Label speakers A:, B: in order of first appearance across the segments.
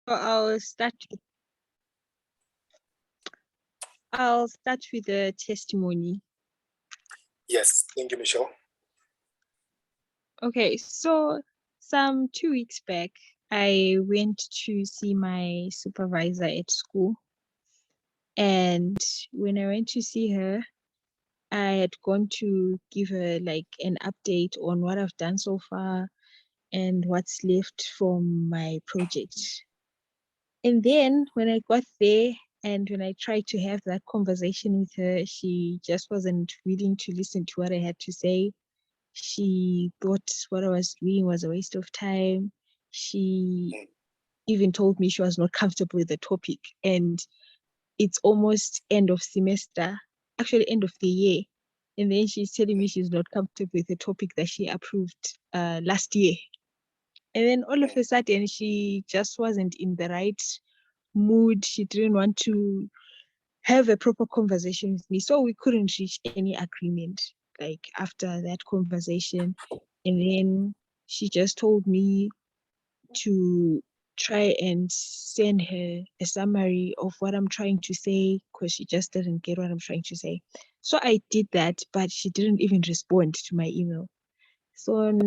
A: I'll start. I'll start with the testimony.
B: Yes, thank you, Michelle.
A: Okay, so some 2 weeks back, I went to see my supervisor at school. And when I went to see her, I had gone to give her like an update on what I've done so far and what's left from my project. And then when I got there and when I tried to have that conversation with her, she just wasn't willing to listen to what I had to say. She thought what I was doing was a waste of time. She even told me she was not comfortable with the topic. And it's almost end of semester, actually end of the year. And then she's telling me she's not comfortable with the topic that she approved last year. And then all of a sudden, she just wasn't in the right mood. She didn't want to have a proper conversation with me. So we couldn't reach any agreement like after that conversation. And then she just told me to try and send her a summary of what I'm trying to say because she just didn't get what I'm trying to say. So I did that, but she didn't even respond to my email. So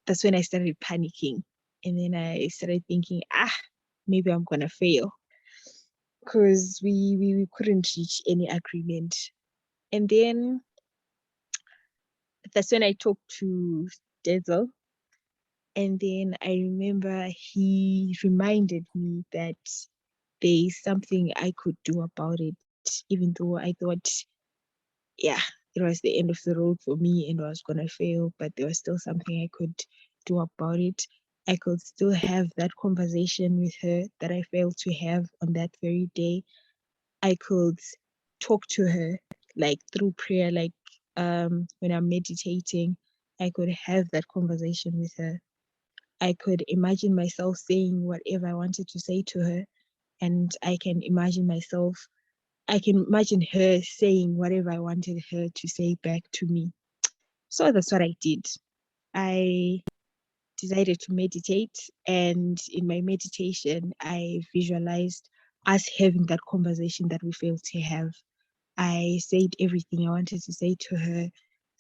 A: that's when I started panicking. And then I started thinking, maybe I'm going to fail because we couldn't reach any agreement. And then that's when I talked to Denzel. And then I remember he reminded me that there is something I could do about it, even though I thought, yeah, it was the end of the road for me and I was going to fail, but there was still something I could do about it. I could still have that conversation with her that I failed to have on that very day. I could talk to her like through prayer, like when I'm meditating, I could have that conversation with her. I could imagine myself saying whatever I wanted to say to her, and I can imagine her saying whatever I wanted her to say back to me. So that's what I did. I decided to meditate, and in my meditation, I visualized us having that conversation that we failed to have. I said everything I wanted to say to her.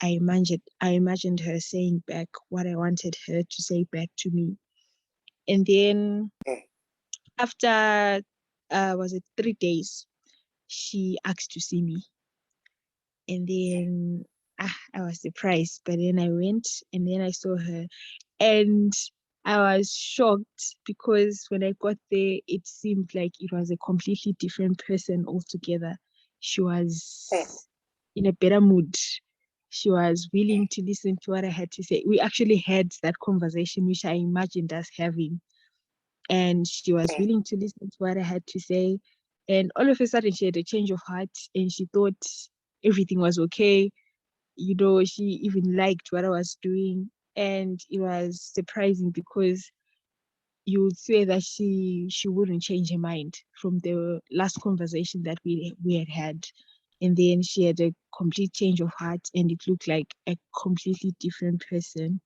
A: I imagined her saying back what I wanted her to say back to me. And then after was it 3 days, she asked to see me. And then I was surprised, but then I went and then I saw her, and I was shocked because when I got there, it seemed like it was a completely different person altogether. She was in a better mood. She was willing to listen to what I had to say. We actually had that conversation, which I imagined us having, and she was willing to listen to what I had to say. And all of a sudden, she had a change of heart, and she thought everything was okay. She even liked what I was doing, and it was surprising because you would say that she wouldn't change her mind from the last conversation that we had had. And then she had a complete change of heart, and it looked like a completely different person.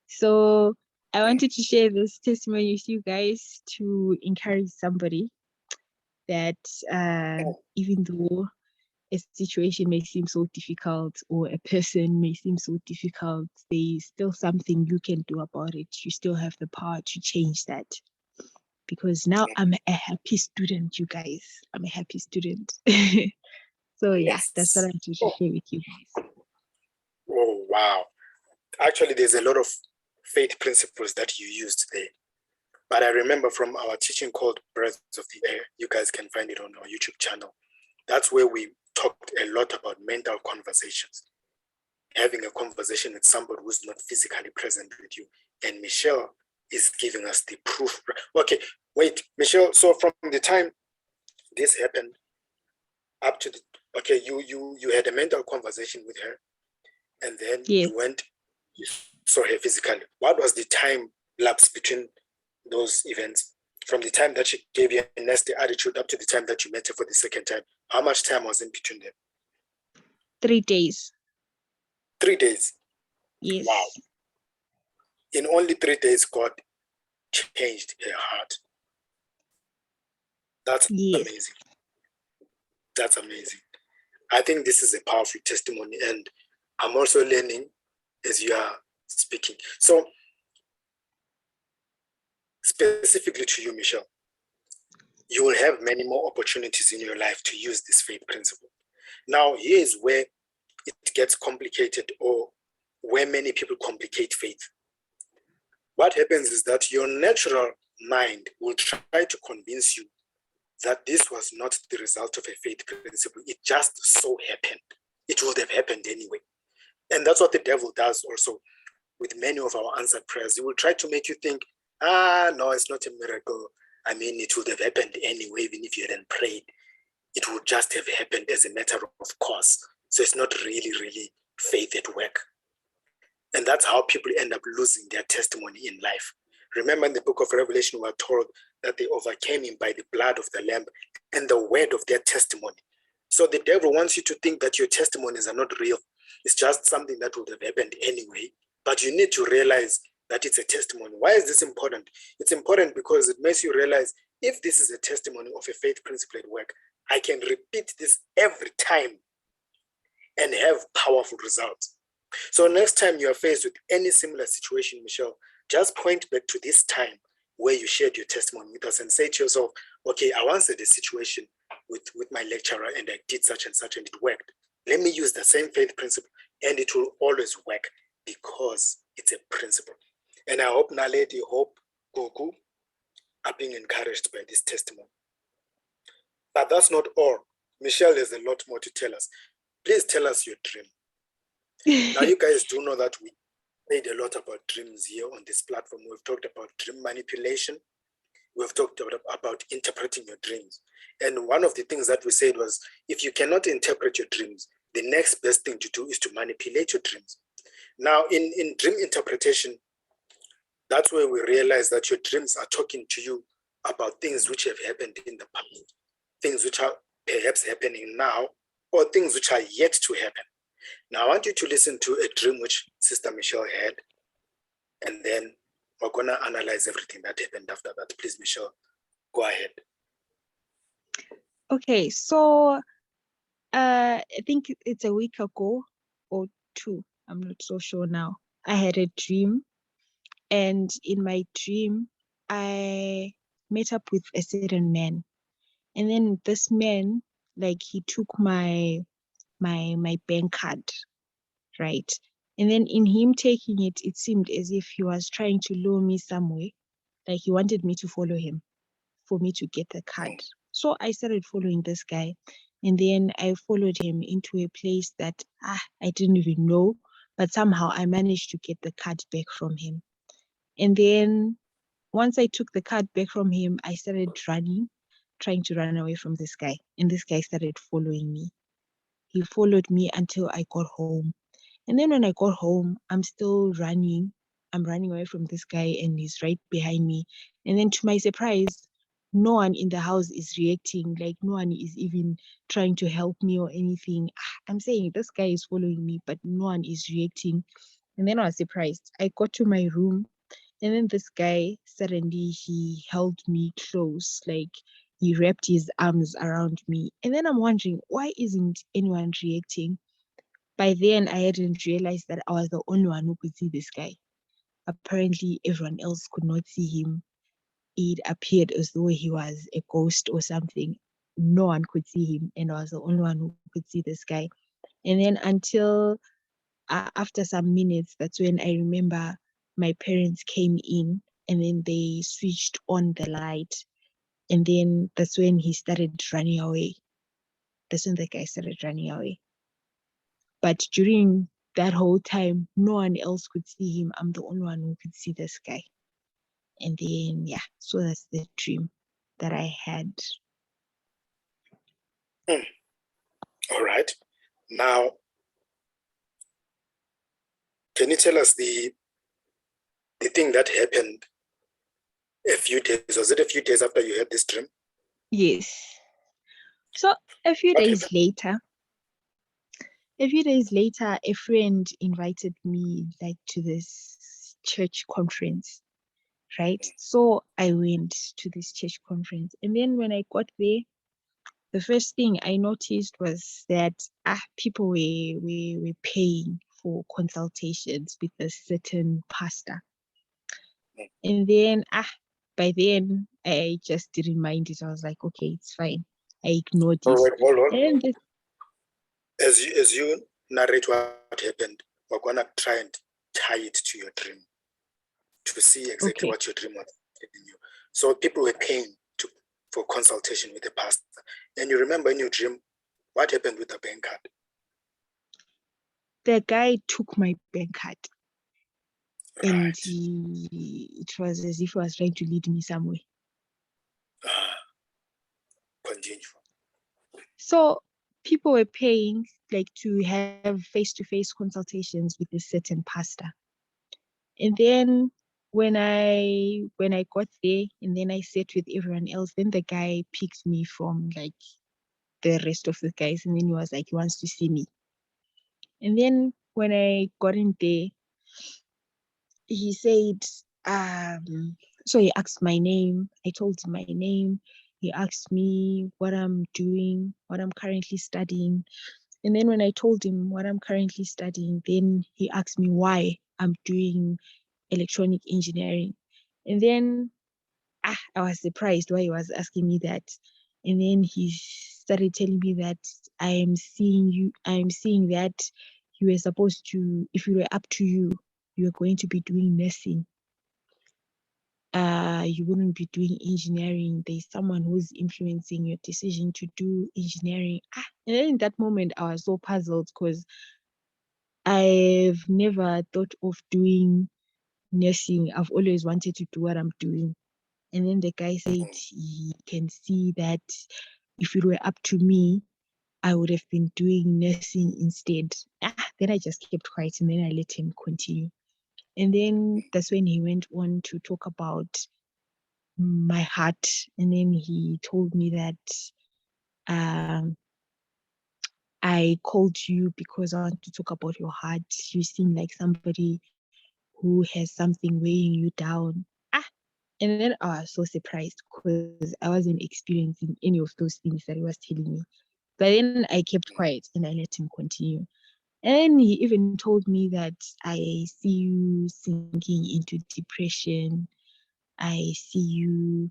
A: So I wanted to share this testimony with you guys to encourage somebody that even though a situation may seem so difficult or a person may seem so difficult, there's still something you can do about it. You still have the power to change that. Because now I'm a happy student, you guys. I'm a happy student. So yeah, that's what I wanted to share with you guys.
B: Oh, wow. Actually, there's a lot of faith principles that you used there. But I remember from our teaching called Breath of the Air, you guys can find it on our YouTube channel. That's where we talked a lot about mental conversations. Having a conversation with somebody who's not physically present with you. And Michelle is giving us the proof. Okay, wait, Michelle, so from the time this happened up to you had a mental conversation with her, and then you saw her physically. What was the time lapse between those events? From the time that she gave you a nasty attitude up to the time that you met her for the second time, how much time was in between them?
A: 3 days.
B: 3 days?
A: Yes.
B: Wow. In only 3 days, God changed her heart. That's
A: Yes.
B: amazing. That's amazing. I think this is a powerful testimony, and I'm also learning as you are speaking. So, specifically to you, Michelle, you will have many more opportunities in your life to use this faith principle. Now, here's where it gets complicated, or where many people complicate faith. What happens is that your natural mind will try to convince you that this was not the result of a faith principle. It just so happened. It would have happened anyway. And that's what the devil does also with many of our answered prayers. He will try to make you think, no, it's not a miracle. I mean, it would have happened anyway, even if you hadn't prayed. It would just have happened as a matter of course. So it's not really faith at work. And that's how people end up losing their testimony in life. Remember, in the book of Revelation, we are told that they overcame him by the blood of the Lamb and the word of their testimony. So the devil wants you to think that your testimonies are not real. It's just something that would have happened anyway. But you need to realize that it's a testimony. Why is this important? It's important because it makes you realize, if this is a testimony of a faith principle at work, I can repeat this every time and have powerful results. So next time you are faced with any similar situation, Michelle, just point back to this time where you shared your testimony with us and say to yourself, okay, I once had a situation with my lecturer and I did such and such and it worked. Let me use the same faith principle and it will always work because it's a principle. And I hope Naledi, hope Goku are being encouraged by this testimony. But that's not all. Michelle has a lot more to tell us. Please tell us your dream. Now, you guys do know that we made a lot about dreams here on this platform. We've talked about dream manipulation. We've talked about interpreting your dreams. And one of the things that we said was, if you cannot interpret your dreams, the next best thing to do is to manipulate your dreams. Now, in dream interpretation, that's where we realize that your dreams are talking to you about things which have happened in the past, things which are perhaps happening now, or things which are yet to happen. Now, I want you to listen to a dream which Sister Michelle had, and then we're going to analyze everything that happened after that. Please, Michelle, go ahead.
A: Okay, so I think it's a week ago or two. I'm not so sure now. I had a dream, and in my dream, I met up with a certain man, and then this man, like, he took my bank card, right? And then in him taking it, it seemed as if he was trying to lure me somewhere, like he wanted me to follow him for me to get the card. So I started following this guy, and then I followed him into a place that I didn't even know, but somehow I managed to get the card back from him. And then once I took the card back from him, I started running, trying to run away from this guy. And this guy started following me. He followed me until I got home. And then when I got home, I'm still running. I'm running away from this guy and he's right behind me. And then to my surprise, no one in the house is reacting. Like, no one is even trying to help me or anything. I'm saying this guy is following me, but no one is reacting. And then I was surprised. I got to my room, and then this guy, suddenly he held me close, like he wrapped his arms around me. And then I'm wondering, why isn't anyone reacting? By then, I hadn't realized that I was the only one who could see this guy. Apparently, everyone else could not see him. It appeared as though he was a ghost or something. No one could see him, and I was the only one who could see this guy. And then until after some minutes, that's when I remember my parents came in, and then they switched on the light. And then that's when he started running away. That's when the guy started running away. But during that whole time, no one else could see him. I'm the only one who could see this guy. And then, yeah, so that's the dream that I had.
B: All right. Now, can you tell us the thing that happened a few days? Was it a few days after you had this dream?
A: Yes. So a few
B: What
A: days
B: happened?
A: later, a friend invited me, like, to this church conference, right? So I went to this church conference. And then when I got there, the first thing I noticed was that people were paying for consultations with a certain pastor. And then by then I just didn't mind it. I was like, okay, it's fine. I ignored
B: All
A: it.
B: right, hold on.
A: And this,
B: As you narrate what happened, we're gonna try and tie it to your dream to see exactly
A: okay,
B: what your dream was telling you. So people were paying for consultation with the pastor. And you remember in your dream, what happened with the bank card?
A: the guy took my bank card and
B: Right.
A: it was as if he was trying to lead me somewhere.
B: Continue.
A: So people were paying like to have face-to-face consultations with a certain pastor. And then when I got there and then I sat with everyone else, then the guy picked me from like the rest of the guys, and then he was like, he wants to see me. And then when I got in there, he said, so he asked my name. I told him my name. He asked me what I'm doing, what I'm currently studying. And then when I told him what I'm currently studying, then he asked me why I'm doing electronic engineering. And then I was surprised why he was asking me that. And then he started telling me that I'm seeing that you were supposed to, if it were up to you, you were going to be doing nursing. You wouldn't be doing engineering. There's someone who's influencing your decision to do engineering. And then in that moment, I was so puzzled because I've never thought of doing nursing. I've always wanted to do what I'm doing. And then the guy said he can see that if it were up to me, I would have been doing nursing instead. Then I just kept quiet and then I let him continue. And then that's when he went on to talk about my heart. And then he told me that um, I called you because I want to talk about your heart. You seem like somebody who has something weighing you down. And then I was so surprised because I wasn't experiencing any of those things that he was telling me. But then I kept quiet and I let him continue. And he even told me that I see you sinking into depression. I see you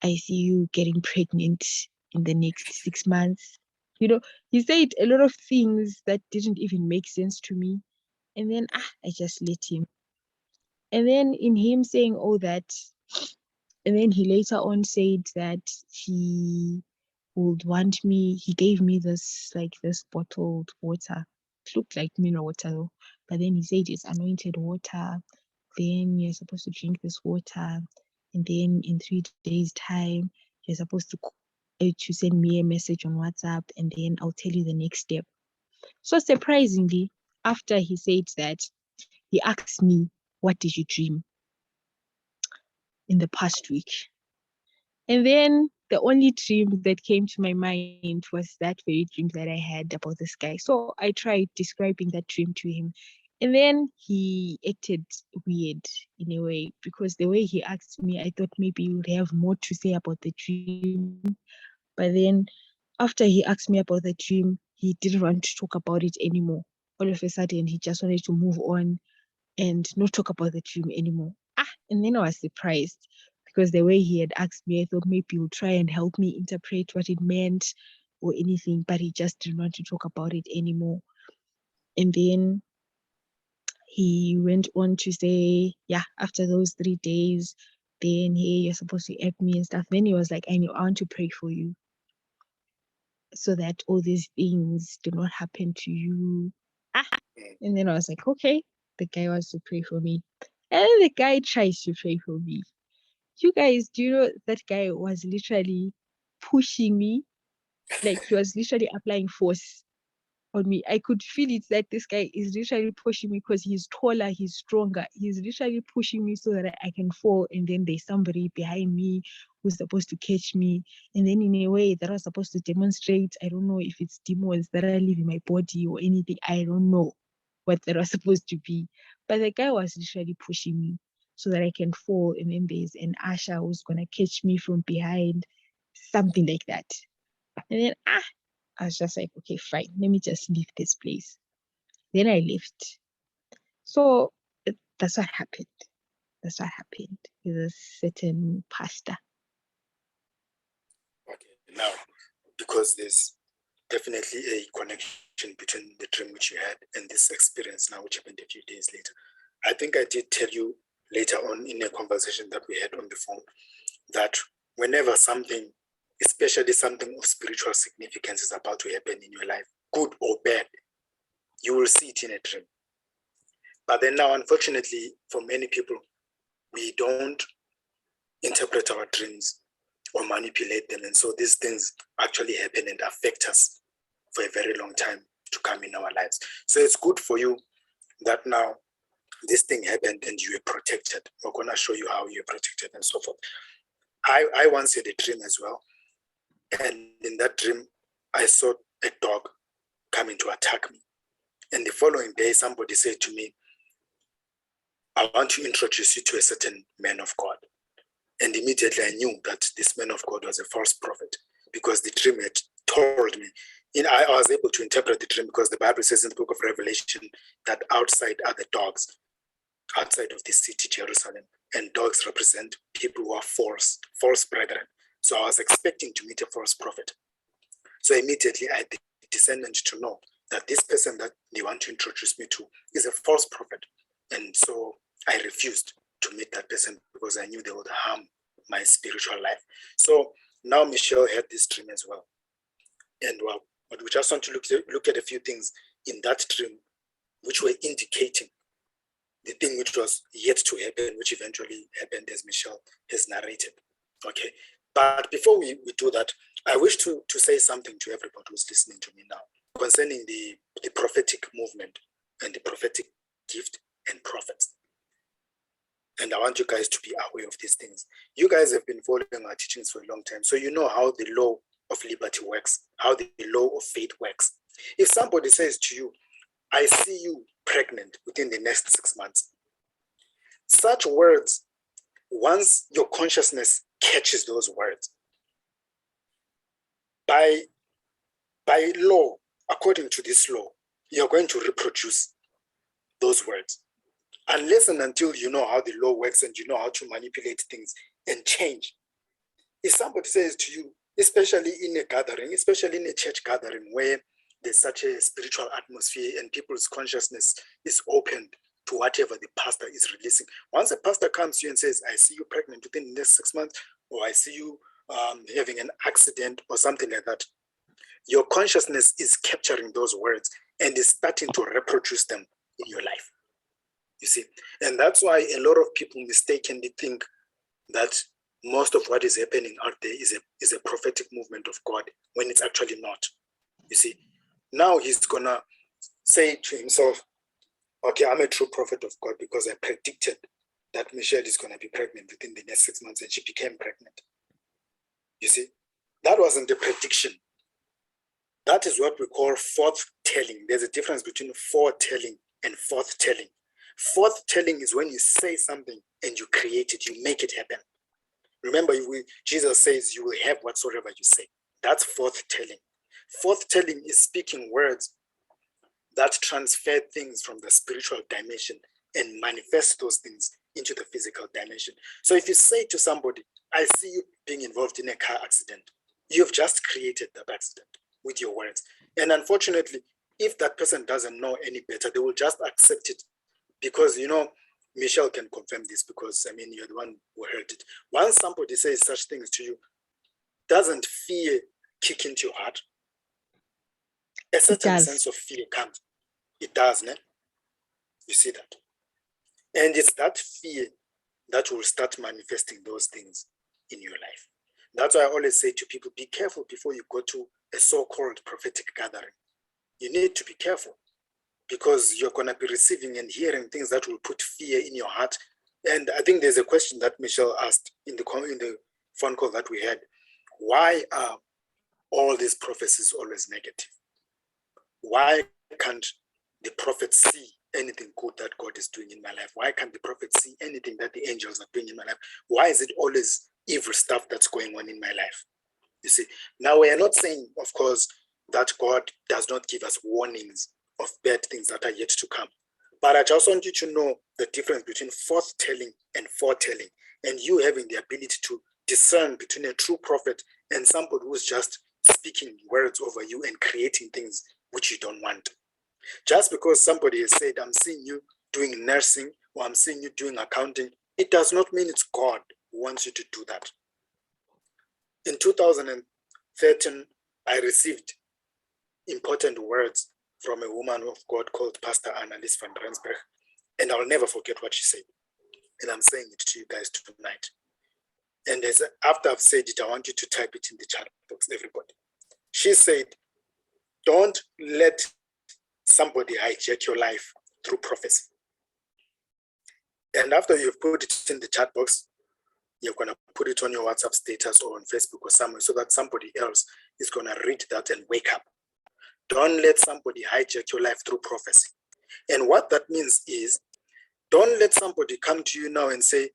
A: I see you getting pregnant in the next 6 months. You know, he said a lot of things that didn't even make sense to me. And then I just let him. And then in him saying all that, and then he later on said that he would want me, he gave me this bottled water. It looked like mineral water though. But then he said it's anointed water. Then you're supposed to drink this water. And then in 3 days' time, you're supposed to send me a message on WhatsApp, and then I'll tell you the next step. So surprisingly, after he said that, he asked me, what did you dream in the past week? And then the only dream that came to my mind was that very dream that I had about this guy. So I tried describing that dream to him. And then he acted weird in a way because the way he asked me, I thought maybe he would have more to say about the dream. But then after he asked me about the dream, he didn't want to talk about it anymore. All of a sudden, he just wanted to move on and not talk about the dream anymore. And then I was surprised because the way he had asked me, I thought maybe he'll try and help me interpret what it meant or anything, but he just didn't want to talk about it anymore. And then he went on to say, yeah, after those 3 days, then hey, you're supposed to help me and stuff. Then he was like, I want to pray for you so that all these things do not happen to you. And then I was like, okay, the guy wants to pray for me. And the guy tries to pray for me. You guys, do you know that guy was literally pushing me? Like he was literally applying force on me. I could feel it that this guy is literally pushing me because he's taller, he's stronger. He's literally pushing me so that I can fall. And then there's somebody behind me who's supposed to catch me. And then in a way that was supposed to demonstrate, I don't know if it's demons that are leaving my body or anything. I don't know what that was supposed to be. But the guy was literally pushing me. so that I can fall, and then there's an usher who's gonna catch me from behind, something like that. And then I was just like, okay, fine, let me just leave this place. Then I left. So that's what happened. That's what happened with a certain pastor.
B: Okay, now, because there's definitely a connection between the dream which you had and this experience now, which happened a few days later. I think I did tell you later on in a conversation that we had on the phone that whenever something, especially something of spiritual significance, is about to happen in your life, good or bad, you will see it in a dream. But then now, unfortunately, for many people, we don't interpret our dreams or manipulate them. And so these things actually happen and affect us for a very long time to come in our lives. So it's good for you that now this thing happened and you were protected. We're going to show you how you're protected and so forth. I once had a dream as well. And in that dream, I saw a dog coming to attack me. And the following day, somebody said to me, I want to introduce you to a certain man of God. And immediately I knew that this man of God was a false prophet because the dream had told me. I was able to interpret the dream because the Bible says in the book of Revelation that outside are the dogs, outside of the city, Jerusalem. And dogs represent people who are false brethren. So I was expecting to meet a false prophet. So immediately I had the discernment to know that this person that they want to introduce me to is a false prophet. And so I refused to meet that person because I knew they would harm my spiritual life. So now Michelle had this dream as well. And well, but we just want to look at a few things in that dream which were indicating the thing which was yet to happen, which eventually happened as Michelle has narrated. Okay. But before we do that, I wish to say something to everybody who's listening to me now concerning the prophetic movement and the prophetic gift and prophets. And I want you guys to be aware of these things. You guys have been following our teachings for a long time, so you know how the law of liberty works, how the law of faith works. If somebody says to you, I see you pregnant within the next 6 months, such words, once your consciousness catches those words, by law, according to this law, you're going to reproduce those words. Unless and until you know how the law works and you know how to manipulate things and change. If somebody says to you, especially in a gathering, especially in a church gathering where there's such a spiritual atmosphere and people's consciousness is opened to whatever the pastor is releasing. Once a pastor comes to you and says, I see you pregnant within the next 6 months, or I see you having an accident or something like that, your consciousness is capturing those words and is starting to reproduce them in your life. You see, and that's why a lot of people mistakenly think that most of what is happening out there is a prophetic movement of God when it's actually not. You see, now he's gonna say to himself, okay, I'm a true prophet of God because I predicted that Michelle is gonna be pregnant within the next 6 months, and she became pregnant. You see, that wasn't a prediction. That is what we call forthtelling. There's a difference between foretelling and forthtelling. Forthtelling is when you say something and you create it, you make it happen. Remember, Jesus says you will have whatsoever you say. That's forthtelling. Forthtelling is speaking words that transfer things from the spiritual dimension and manifest those things into the physical dimension. So if you say to somebody, I see you being involved in a car accident, you've just created that accident with your words. And unfortunately, if that person doesn't know any better, they will just accept it because, you know, Michelle can confirm this because, I mean, you're the one who heard it. Once somebody says such things to you, doesn't fear kick into your heart? A certain sense of fear comes. It does, ne? You see that? And it's that fear that will start manifesting those things in your life. That's why I always say to people, be careful before you go to a so-called prophetic gathering. You need to be careful because you're going to be receiving and hearing things that will put fear in your heart. And I think there's a question that Michelle asked in the phone call that we had. Why are all these prophecies always negative? Why can't the prophets see anything good that God is doing in my life? Why can't the prophet see anything that the angels are doing in my life? Why is it always evil stuff that's going on in my life? You see, now we are not saying, of course, that God does not give us warnings of bad things that are yet to come. But I just want you to know the difference between forth-telling and foretelling, and you having the ability to discern between a true prophet and somebody who's just speaking words over you and creating things which you don't want. Just because somebody has said, I'm seeing you doing nursing or I'm seeing you doing accounting, it does not mean it's God who wants you to do that. In 2013, I received important words from a woman of God called Pastor Annalise van Rensburg, and I'll never forget what she said. And I'm saying it to you guys tonight. And after I've said it, I want you to type it in the chat box, everybody. She said, don't let somebody hijack your life through prophecy. And after you've put it in the chat box, you're going to put it on your WhatsApp status or on Facebook or somewhere so that somebody else is going to read that and wake up. Don't let somebody hijack your life through prophecy. And what that means is, don't let somebody come to you now and say,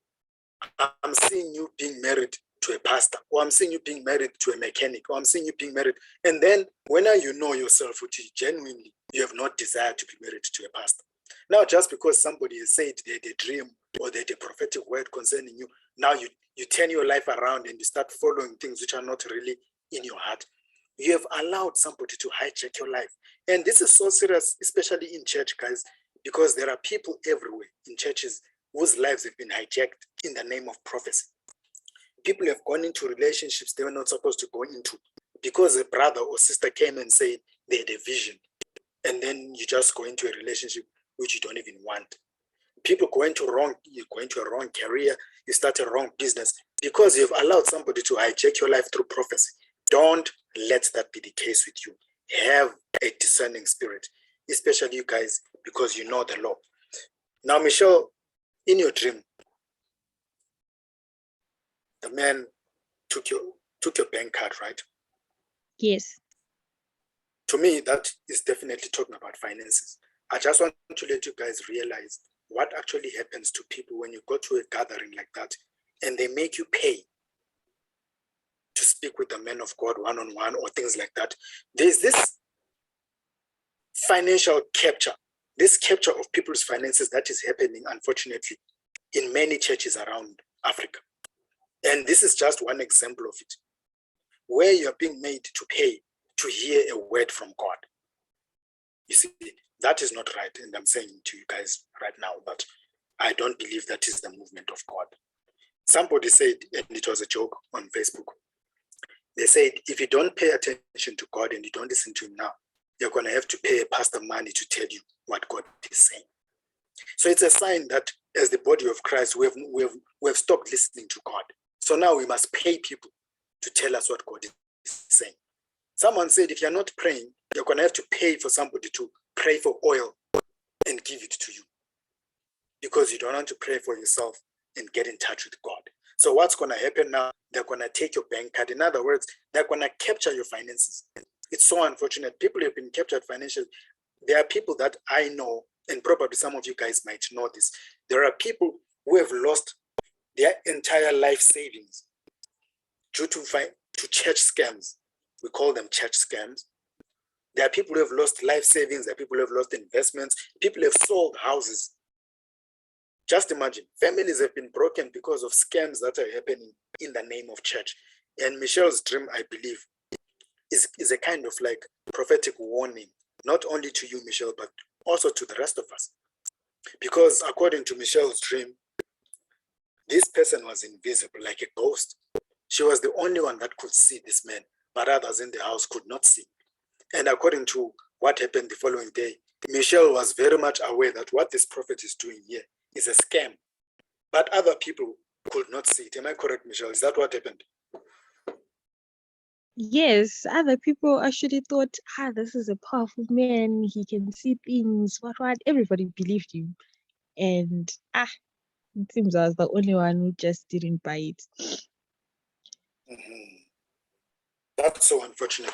B: I'm seeing you being married to a pastor, or I'm seeing you being married to a mechanic, or I'm seeing you being married. And then when you know yourself, which is genuinely, you have not desired to be married to a pastor. Now, just because somebody has said they had a dream or they had a prophetic word concerning you, now you turn your life around and you start following things which are not really in your heart. You have allowed somebody to hijack your life. And this is so serious, especially in church, guys, because there are people everywhere in churches whose lives have been hijacked in the name of prophecy. People have gone into relationships they were not supposed to go into because a brother or sister came and said they had a vision. And then you just go into a relationship which you don't even want. People you go into a wrong career, you start a wrong business because you've allowed somebody to hijack your life through prophecy. Don't let that be the case with you. Have a discerning spirit, especially you guys, because you know the law. Now, Michelle, in your dream, the man took your bank card, right?
A: Yes.
B: To me, that is definitely talking about finances. I just want to let you guys realize what actually happens to people when you go to a gathering like that and they make you pay to speak with the man of God one-on-one or things like that. There's this financial capture, this capture of people's finances that is happening, unfortunately, in many churches around Africa. And this is just one example of it, where you're being made to pay to hear a word from God. You see, that is not right. And I'm saying to you guys right now that I don't believe that is the movement of God. Somebody said, and it was a joke on Facebook, they said, if you don't pay attention to God and you don't listen to him now, you're going to have to pay a pastor money to tell you what God is saying. So it's a sign that as the body of Christ, we have stopped listening to God. So now we must pay people to tell us what God is saying. Someone said, if you're not praying, you're going to have to pay for somebody to pray for oil and give it to you, because you don't want to pray for yourself and get in touch with God. So what's going to happen now? They're going to take your bank card. In other words, they're going to capture your finances. It's so unfortunate. People have been captured financially. There are people that I know, and probably some of you guys might know this. There are people who have lost their entire life savings due to church scams. We call them church scams. There are people who have lost life savings. There are people who have lost investments. People have sold houses. Just imagine, families have been broken because of scams that are happening in the name of church. And Michelle's dream, I believe, is a kind of like prophetic warning, not only to you, Michelle, but also to the rest of us. Because according to Michelle's dream, this person was invisible, like a ghost. She was the only one that could see this man, but others in the house could not see. And according to what happened the following day, Michelle was very much aware that what this prophet is doing here is a scam. But other people could not see it. Am I correct, Michelle? Is that what happened?
A: Yes, other people actually thought, this is a powerful man. He can see things. What? Everybody believed him. And it seems I was the only one who just didn't buy it.
B: Mm-hmm. That's so unfortunate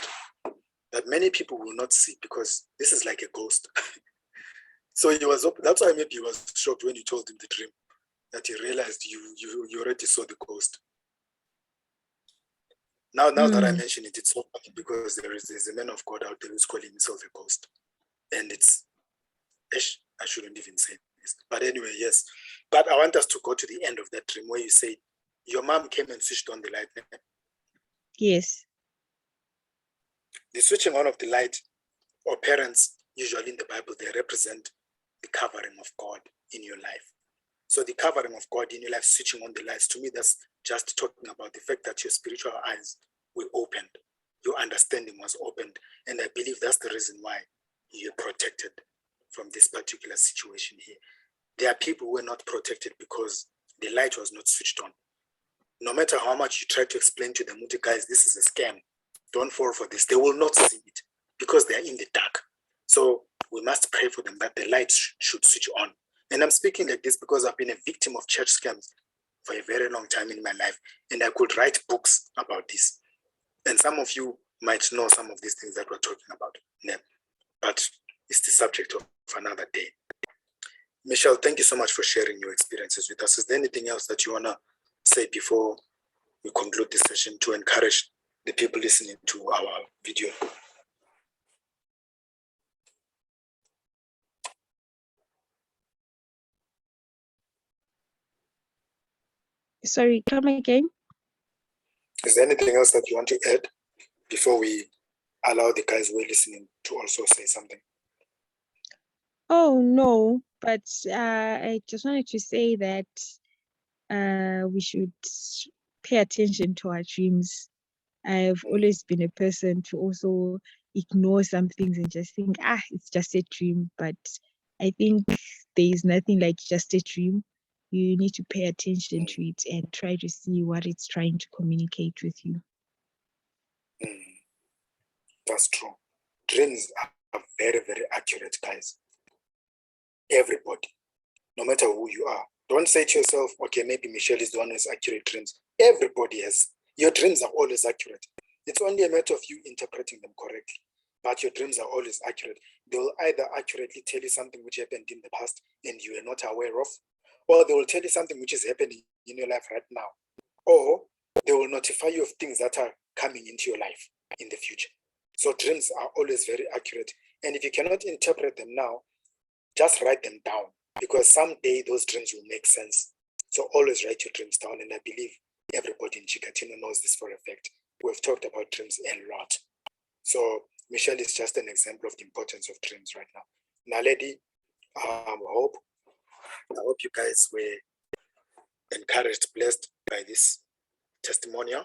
B: that many people will not see, because this is like a ghost. So he was, that's why maybe he was shocked when you told him the dream, that he realized you already saw the ghost. Now that I mention it, it's so funny because there's a man of God out there who's calling himself a ghost. And it's, I shouldn't even say this. But anyway, yes. But I want us to go to the end of that dream where you say, your mom came and switched on the light.
A: Yes.
B: The switching on of the light, or parents, usually in the Bible, they represent the covering of God in your life. So the covering of God in your life, switching on the lights, to me, that's just talking about the fact that your spiritual eyes were opened, your understanding was opened. And I believe that's the reason why you're protected from this particular situation here. There are people who are not protected because the light was not switched on. No matter how much you try to explain to them, guys, this is a scam, don't fall for this, they will not see it because they're in the dark. So we must pray for them that the light should switch on. And I'm speaking like this because I've been a victim of church scams for a very long time in my life. And I could write books about this. And some of you might know some of these things that we're talking about. Yeah. But it's the subject of another day. Michelle, thank you so much for sharing your experiences with us. Is there anything else that you want to say before we conclude this session to encourage the people listening to our video?
A: Sorry, come again.
B: Is there anything else that you want to add before we allow the guys who are listening to also say something?
A: Oh, no, but I just wanted to say that we should pay attention to our dreams. I've always been a person to also ignore some things and just think, it's just a dream. But I think there is nothing like just a dream. You need to pay attention to it and try to see what it's trying to communicate with you.
B: That's true. Dreams are very, very accurate, guys. Everybody, no matter who you are. Don't say to yourself, okay, maybe Michelle is the one who has accurate dreams. Everybody has. Your dreams are always accurate. It's only a matter of you interpreting them correctly. But your dreams are always accurate. They will either accurately tell you something which happened in the past and you are not aware of, or they will tell you something which is happening in your life right now, or they will notify you of things that are coming into your life in the future. So dreams are always very accurate. And if you cannot interpret them now, just write them down, because someday those dreams will make sense. So always write your dreams down. And I believe everybody in Chikatilo knows this for a fact. We've talked about dreams a lot. So Michelle is just an example of the importance of dreams right now. Naledi, I hope you guys were encouraged, blessed by this testimonial.